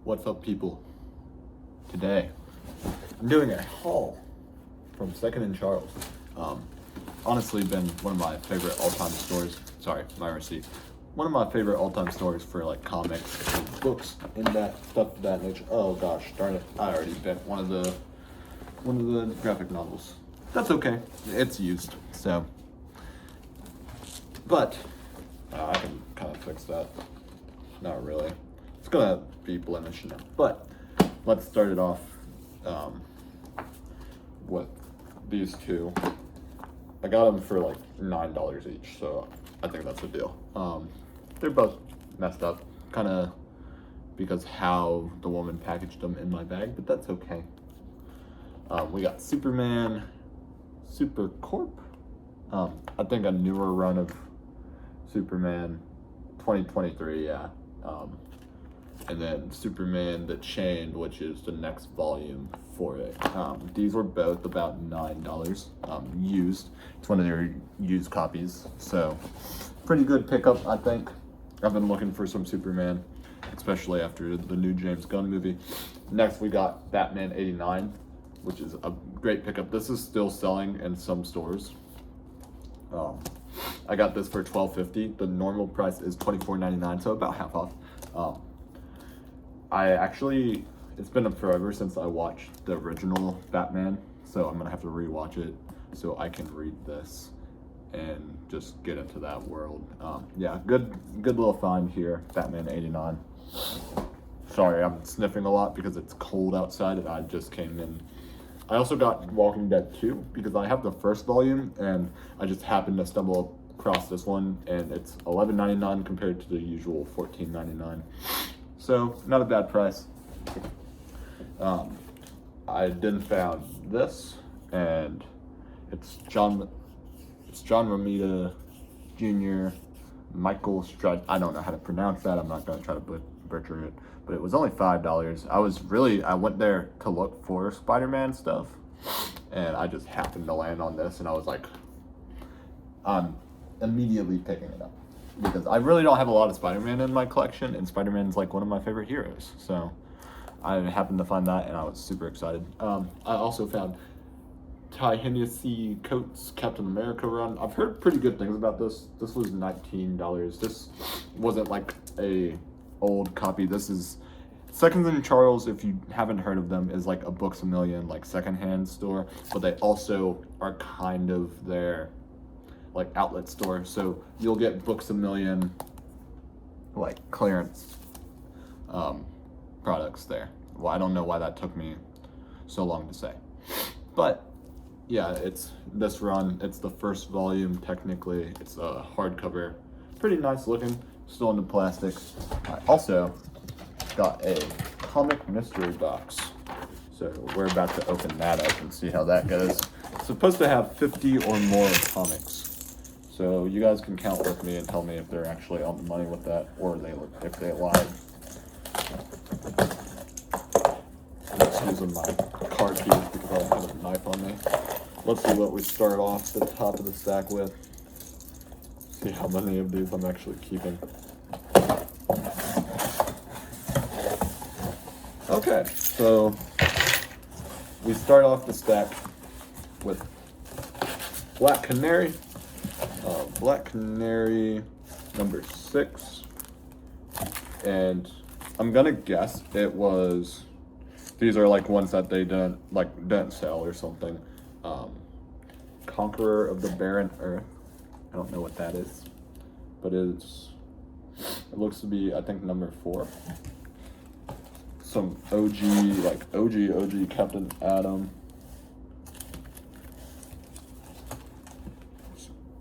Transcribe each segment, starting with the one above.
What's up, people? Today, I'm doing a haul from Second and Charles. Honestly, been one of my favorite all-time stores. Sorry, my receipt. One of my favorite all-time stores for like comics and books and that stuff of that nature. Oh gosh, darn it! I already bent one of the graphic novels. That's okay. It's used, so. But I can kind of fix that. Not really. It's gonna be blemished now. But let's start it off with these two. I got them for like $9 each, so I think that's a deal. They're both messed up, kind of because how the woman packaged them in my bag, but that's okay. We got Superman, Super Corp. I think a newer run of Superman, 2023, yeah. And then Superman The Chained, which is the next volume for it. These were both about $9, used. It's one of their used copies, so pretty good pickup, I think. I've been looking for some Superman, especially after the new James Gunn movie. Next, we got Batman 89, which is a great pickup. This is still selling in some stores. I got this for $12.50. The normal price is $24.99, so about half off. It's been forever since I watched the original Batman, so I'm gonna have to rewatch it so I can read this and just get into that world. Yeah, good little find here, Batman 89. Sorry, I'm sniffing a lot because it's cold outside and I just came in. I also got Walking Dead 2 because I have the first volume and I just happened to stumble across this one and it's $11.99 compared to the usual $14.99. So not a bad price. I then found this, and it's John Romita Jr. Michael Strud. I don't know how to pronounce that. I'm not gonna try to butcher it, but it was only $5. I went there to look for Spider-Man stuff, and I just happened to land on this, and I was like, I'm immediately picking it up. Because I really don't have a lot of Spider-Man in my collection, and Spider-Man's like one of my favorite heroes. So I happened to find that, and I was super excited. I also found Ta-Nehisi Coates' Captain America run. I've heard pretty good things about this. This was $19. This wasn't like a old copy. This is Second and Charles, if you haven't heard of them, is like a Books A Million, like secondhand store. But they also are kind of their like outlet store, so you'll get Books A Million like clearance products there. Well, I don't know why that took me so long to say, but yeah, it's this run. It's the first volume technically. It's a hardcover, pretty nice looking, still in the plastic. I also got a comic mystery box, so we're about to open that up and see how that goes. It's supposed to have 50 or more comics. So you guys can count with me and tell me if they're actually on the money with that or if they lied. I'm just using my car keys because I don't have a knife on me. Let's see what we start off the top of the stack with. See how many of these I'm actually keeping. Okay, so we start off the stack with Black Canary. Black Canary number 6, and I'm gonna guess it was, these are like ones that they didn't sell or something. Conqueror of the Barren Earth. I don't know what that is, but it looks to be, I think, number 4. Some OG Captain Atom.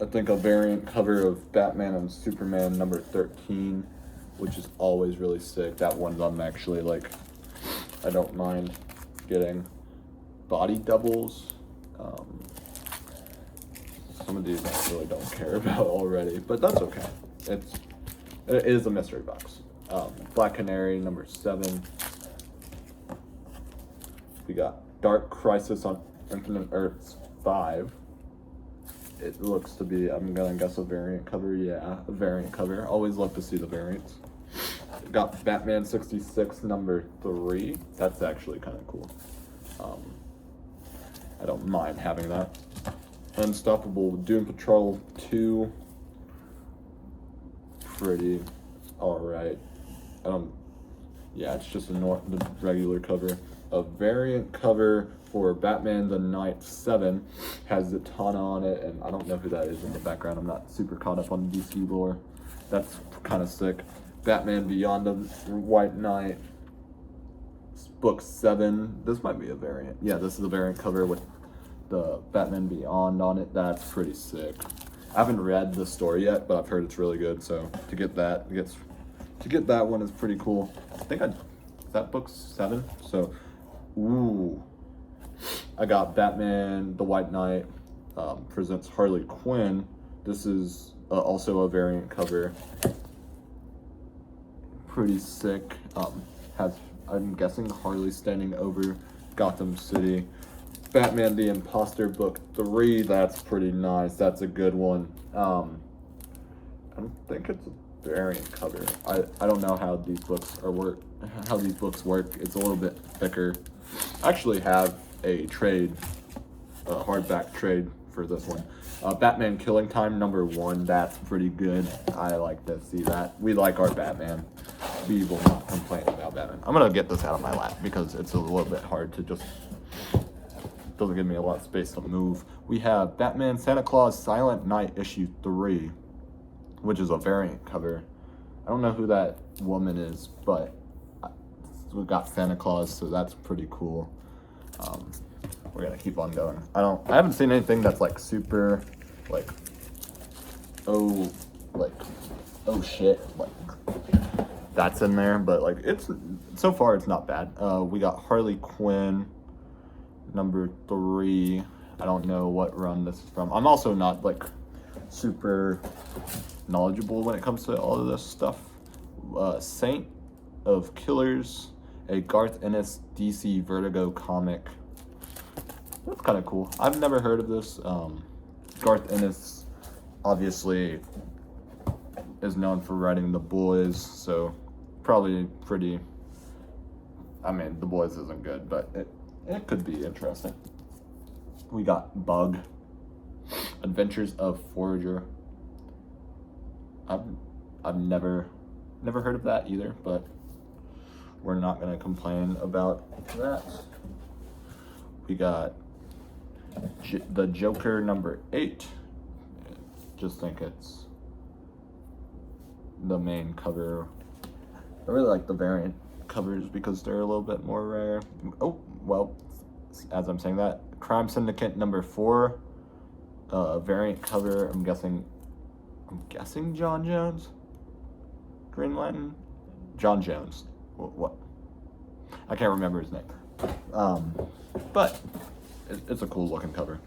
I think a variant cover of Batman and Superman number 13, which is always really sick. That one's I'm actually like, I don't mind getting. Body doubles. Some of these I really don't care about already, but that's okay. It is a mystery box. Black Canary number 7. We got Dark Crisis on Infinite Earths 5. It looks to be, I'm gonna guess, a variant cover. Yeah, a variant cover. Always love to see the variants. Got Batman 66 number 3. That's actually kind of cool. I don't mind having that. Unstoppable Doom Patrol 2. Pretty alright. Yeah, it's just the regular cover. A variant cover for Batman the Night 7 has Zatanna on it, and I don't know who that is in the background. I'm not super caught up on DC lore. That's kind of sick. Batman Beyond the White Knight, book 7. This might be a variant. Yeah, this is a variant cover with the Batman Beyond on it. That's pretty sick. I haven't read the story yet, but I've heard it's really good. So to get that one is pretty cool. Is that book 7? So, ooh, I got Batman the White Knight presents Harley Quinn. This is also a variant cover. Pretty sick. I'm guessing Harley standing over Gotham City. Batman the Imposter book 3. That's pretty nice. That's a good one. I don't think it's a variant cover. I don't know how these books work. It's a little bit thicker. I actually have a hardback trade for this one. Batman Killing Time number 1. That's pretty good. I like to see that. We like our Batman. We will not complain about Batman. I'm gonna get this out of my lap because it's a little bit hard to just. Doesn't give me a lot of space to move. We have Batman Santa Claus Silent Night issue 3, which is a variant cover. I don't know who that woman is, but we got Santa Claus, so that's pretty cool. We're gonna keep on going. I haven't seen anything that's like super, like, oh shit, like that's in there, but like so far it's not bad. We got Harley Quinn number 3. I don't know what run this is from. I'm also not like super knowledgeable when it comes to all of this stuff. Saint of Killers, a Garth Ennis DC Vertigo comic. That's kind of cool. I've never heard of this. Garth Ennis obviously is known for writing The Boys, so probably pretty. I mean, The Boys isn't good, but it could be interesting. We got Bug, Adventures of Forager. I've never heard of that either, but we're not gonna complain about that. We got the Joker number 8. Just think it's the main cover. I really like the variant covers because they're a little bit more rare. Oh, well, as I'm saying that, Crime Syndicate number 4, variant cover. I'm guessing John Jones, Green Lantern, John Jones. What? I can't remember his name. But it's a cool looking cover,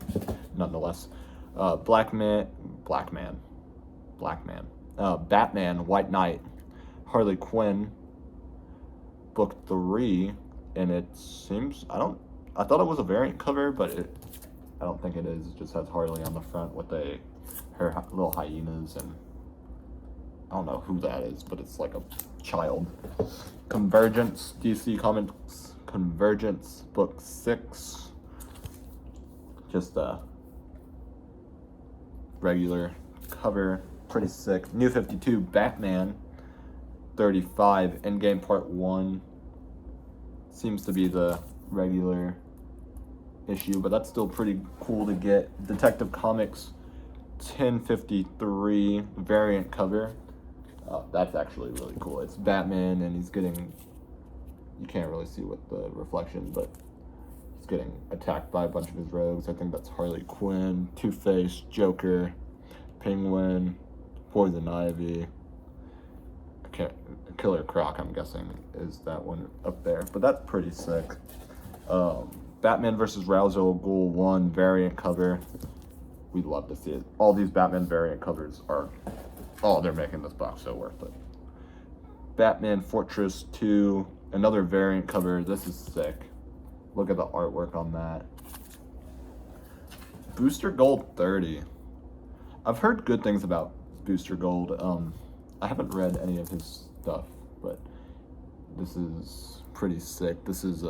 nonetheless. Batman, White Knight, Harley Quinn, book 3, and it seems, I thought it was a variant cover, but I don't think it is. It just has Harley on the front with her little hyenas, and I don't know who that is, but it's like a child. Convergence, DC Comics Convergence, book 6. Just a regular cover, pretty sick. New 52 Batman 35 Endgame Part 1 seems to be the regular issue, but that's still pretty cool to get. Detective Comics 1053 variant cover. That's actually really cool. It's Batman, and he's getting, you can't really see with the reflection, but he's getting attacked by a bunch of his rogues. I think that's Harley Quinn, Two-Face, Joker, Penguin, Poison Ivy, Killer Croc, I'm guessing, is that one up there. But that's pretty sick. Batman vs. Ra's al Ghul 1 variant cover. We'd love to see it. All these Batman variant covers are, they're making this box so worth it. Batman Fortress 2, another variant cover. This is sick. Look at the artwork on that. Booster Gold 30. I've heard good things about Booster Gold. I haven't read any of his stuff, but this is pretty sick. This is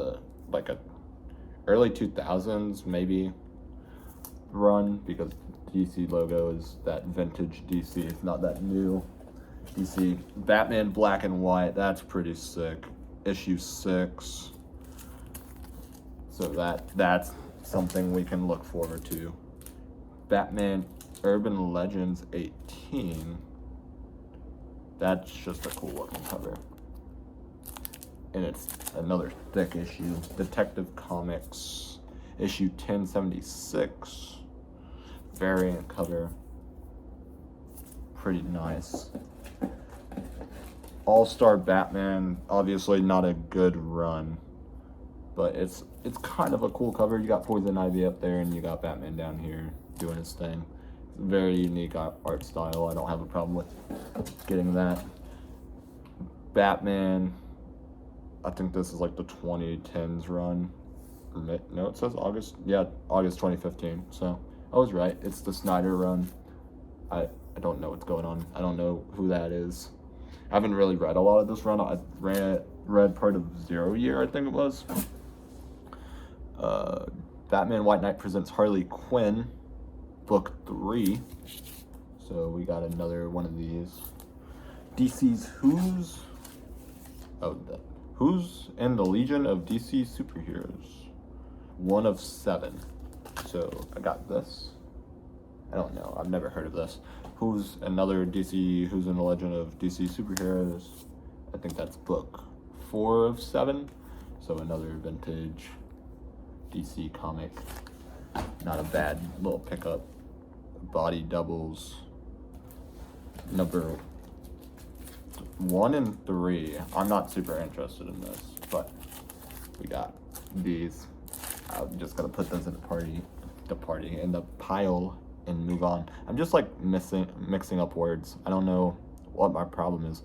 like a early 2000s maybe run, because DC logo is that vintage DC. It's not that new DC. Batman black and white. That's pretty sick. Issue 6. So that's something we can look forward to. Batman Urban Legends 18. That's just a cool looking cover. And it's another thick issue. Detective Comics issue 1076. Variant cover. Pretty nice. All-Star Batman, obviously not a good run, but it's kind of a cool cover. You got Poison Ivy up there, and you got Batman down here doing his thing. It's a very unique art style. I don't have a problem with getting that. Batman, I think this is like the 2010s run. No, it says August. Yeah, August 2015. So I was right. It's the Snyder run. I don't know what's going on. I don't know who that is. I haven't really read a lot of this run. I read part of Zero Year, I think it was. Batman White Knight presents Harley Quinn, book 3. So we got another one of these. DC's Who's in the Legion of DC Superheroes. 1 of 7. So I got this. I don't know. I've never heard of this. Who's another DC? Who's in the Legend of DC Superheroes? I think that's book 4 of 7. So another vintage DC comic. Not a bad little pickup. Body doubles. Number 1 and 3. I'm not super interested in this, but we got these. I'm just gonna put those in in the pile and move on. I'm just like mixing up words. I don't know what my problem is.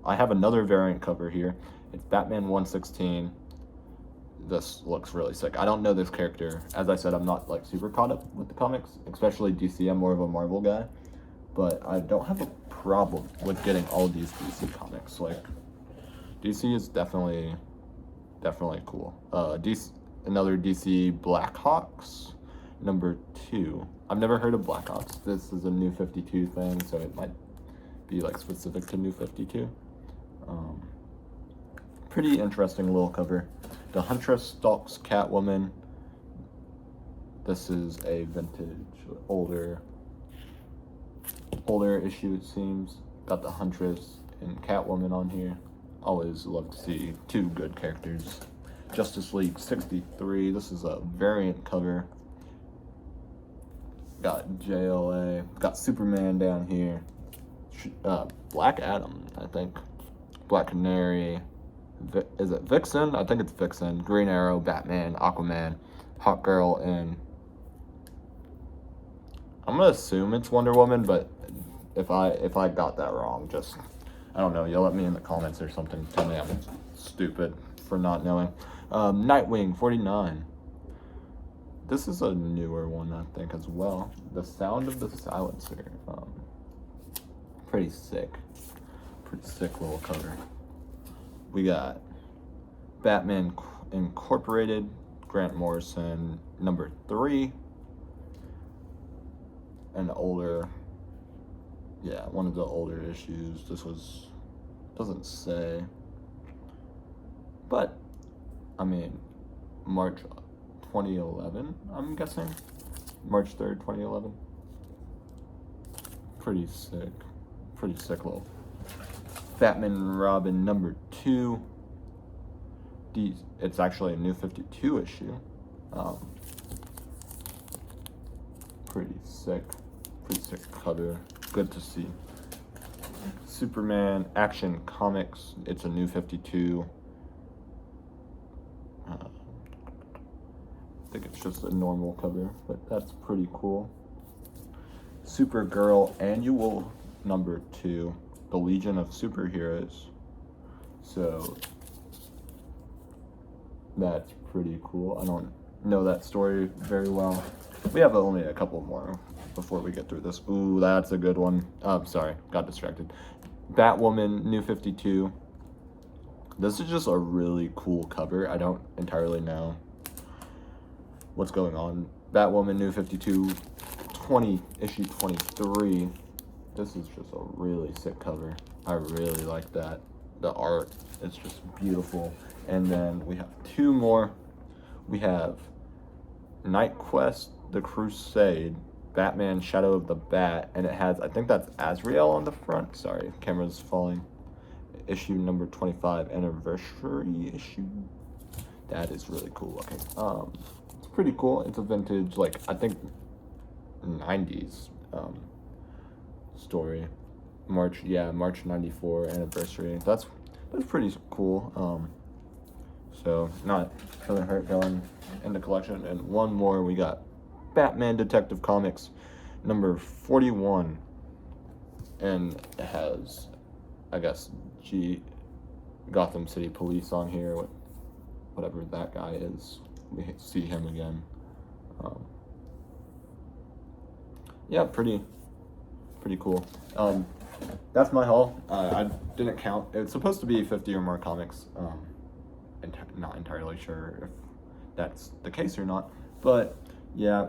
I have another variant cover here. It's Batman 116. This looks really sick. I don't know this character. As I said, I'm not like super caught up with the comics, especially DC. I'm more of a Marvel guy, but I don't have a problem with getting all these DC comics. Like, DC is definitely cool. Another DC Blackhawks, number 2. I've never heard of Blackhawks. This is a New 52 thing, so it might be like specific to New 52. Pretty interesting little cover. The Huntress stalks Catwoman. This is a vintage, older issue, it seems. Got the Huntress and Catwoman on here. Always love to see 2 good characters. Justice League 63. This is a variant cover. Got JLA. Got Superman down here. Black Adam, I think. Black Canary. Is it Vixen? I think it's Vixen. Green Arrow, Batman, Aquaman, Hawkgirl, and I'm gonna assume it's Wonder Woman, but if I got that wrong, just, I don't know, yell at me in the comments or something. Tell me I'm stupid for not knowing. Nightwing 49. This is a newer one, I think, as well. The Sound of the Silencer. Pretty sick. Pretty sick little cover. We got Batman Incorporated, Grant Morrison, number 3. An older, one of the older issues. This was, doesn't say, but I mean, March 2011, I'm guessing. March 3rd, 2011. Pretty sick little. Batman and Robin number 2. It's actually a New 52 issue. Pretty sick cover. Good to see. Superman Action Comics. It's a New 52. I think it's just a normal cover, but that's pretty cool. Supergirl Annual number 2. The Legion of Superheroes. So that's pretty cool. I don't know that story very well. We have only a couple more before we get through this. Ooh, that's a good one. Oh, sorry, got distracted. Batwoman New 52. This is just a really cool cover. I don't entirely know what's going on. Batwoman New 52, issue 23. This is just a really sick cover. I really like that. The art is just beautiful. And then we have two more. We have Night Quest, The Crusade, Batman Shadow of the Bat, and it has, I think that's Azrael on the front. Sorry, camera's falling. Issue number 25, anniversary issue. That is really cool looking. It's pretty cool. It's a vintage, like, I think 90s story. March 94 anniversary. That's pretty cool. So not gonna hurt going in the collection. And one more, we got Batman Detective Comics number 41, and it has, I guess, Gotham City Police on here, whatever that guy is. We see him again. Yeah, pretty cool. That's my haul. I didn't count. It's supposed to be 50 or more comics. Not entirely sure if that's the case or not, but yeah,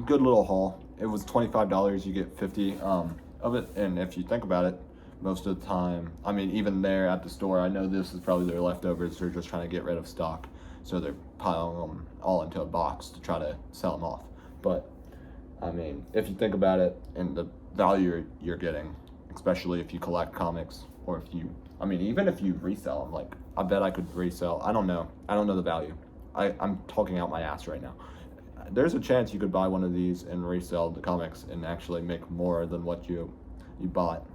good little haul. It was $25. You get 50 of it, and if you think about it, most of the time, I mean, even there at the store, I know this is probably their leftovers. They're just trying to get rid of stock, so they're piling them all into a box to try to sell them off. But I mean, if you think about it, and the value you're getting, especially if you collect comics, or if you, I mean, even if you resell them, like, I bet I could resell, I don't know the value. I'm talking out my ass right now. There's a chance you could buy one of these and resell the comics and actually make more than what you bought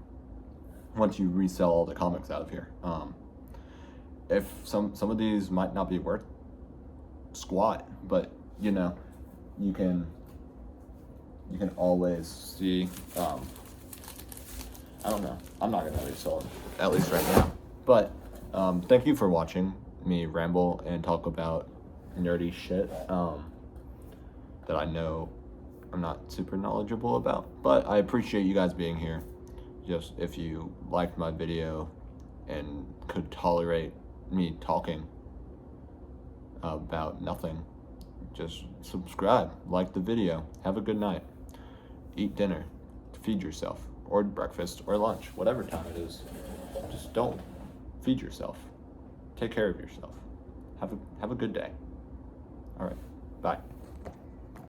once you resell all the comics out of here. If some of these might not be worth squat, but you know, you can always see. I don't know. I'm not gonna resell them, at least right now. But thank you for watching me ramble and talk about nerdy shit that I know I'm not super knowledgeable about. But I appreciate you guys being here. Just if you liked my video and could tolerate me talking about nothing, just subscribe, like the video, have a good night, eat dinner, feed yourself, or breakfast or lunch, whatever time it is. Just don't feed yourself. Take care of yourself. Have a good day. All right, bye.